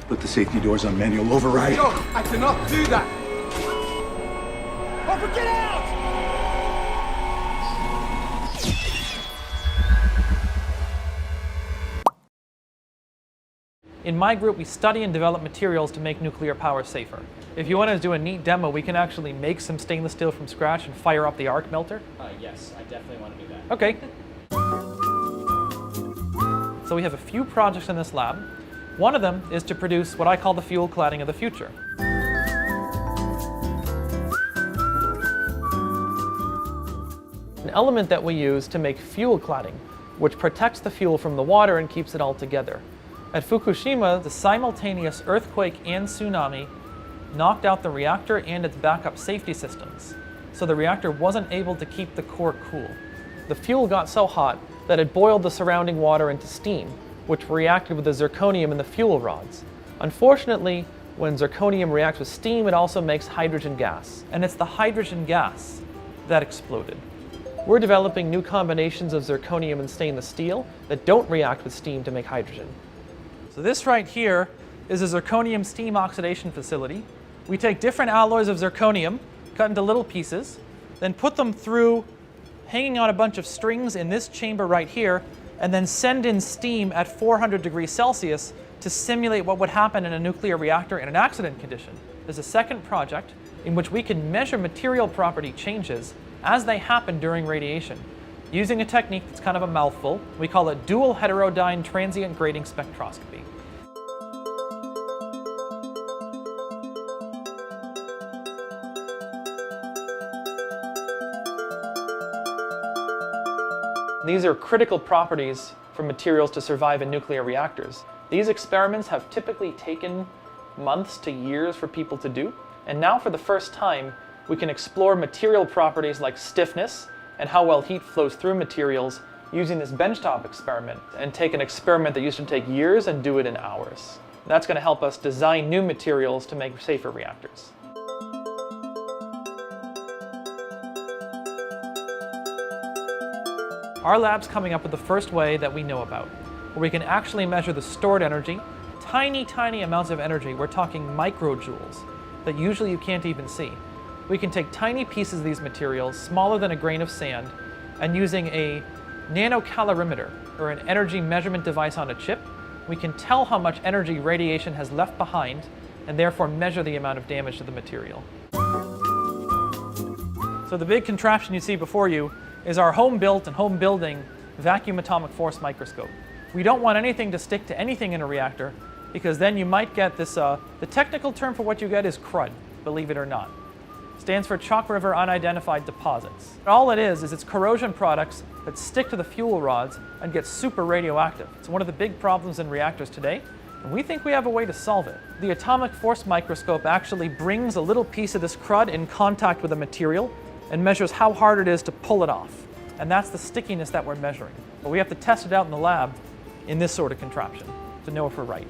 Put the safety doors on manual override. John, I cannot do that! Hopper, get out! In my group, we study and develop materials to make nuclear power safer. If you want to do a neat demo, we can actually make some stainless steel from scratch and fire up the arc melter. Yes, I definitely want to do that. Okay. So we have a few projects in this lab. One of them is to produce what I call the fuel cladding of the future. An element that we use to make fuel cladding, which protects the fuel from the water and keeps it all together. At Fukushima, the simultaneous earthquake and tsunami knocked out the reactor and its backup safety systems, so the reactor wasn't able to keep the core cool. The fuel got so hot that it boiled the surrounding water into steam, which reacted with the zirconium in the fuel rods. Unfortunately, when zirconium reacts with steam, it also makes hydrogen gas, and it's the hydrogen gas that exploded. We're developing new combinations of zirconium and stainless steel that don't react with steam to make hydrogen. So this right here is a zirconium steam oxidation facility. We take different alloys of zirconium, cut into little pieces, then put them through hanging on a bunch of strings in this chamber right here, and then send in steam at 400 degrees Celsius to simulate what would happen in a nuclear reactor in an accident condition. There's a second project in which we can measure material property changes as they happen during radiation, using a technique that's kind of a mouthful. We call it dual heterodyne transient grating spectroscopy. These are critical properties for materials to survive in nuclear reactors. These experiments have typically taken months to years for people to do, and now for the first time, we can explore material properties like stiffness and how well heat flows through materials using this benchtop experiment, and take an experiment that used to take years and do it in hours. That's going to help us design new materials to make safer reactors. Our lab's coming up with the first way that we know about, where we can actually measure the stored energy, tiny amounts of energy. We're talking microjoules that usually you can't even see. We can take tiny pieces of these materials, smaller than a grain of sand, and using a nanocalorimeter, or an energy measurement device on a chip, we can tell how much energy radiation has left behind, and therefore measure the amount of damage to the material. So the big contraption you see before you is our home-built and home-building vacuum atomic force microscope. We don't want anything to stick to anything in a reactor, because then you might get this, the technical term for what you get is CRUD, believe it or not. Stands for Chalk River Unidentified Deposits. All it is it's corrosion products that stick to the fuel rods and get super radioactive. It's one of the big problems in reactors today, and we think we have a way to solve it. The atomic force microscope actually brings a little piece of this crud in contact with a material and measures how hard it is to pull it off. And that's the stickiness that we're measuring. But we have to test it out in the lab in this sort of contraption to know if we're right.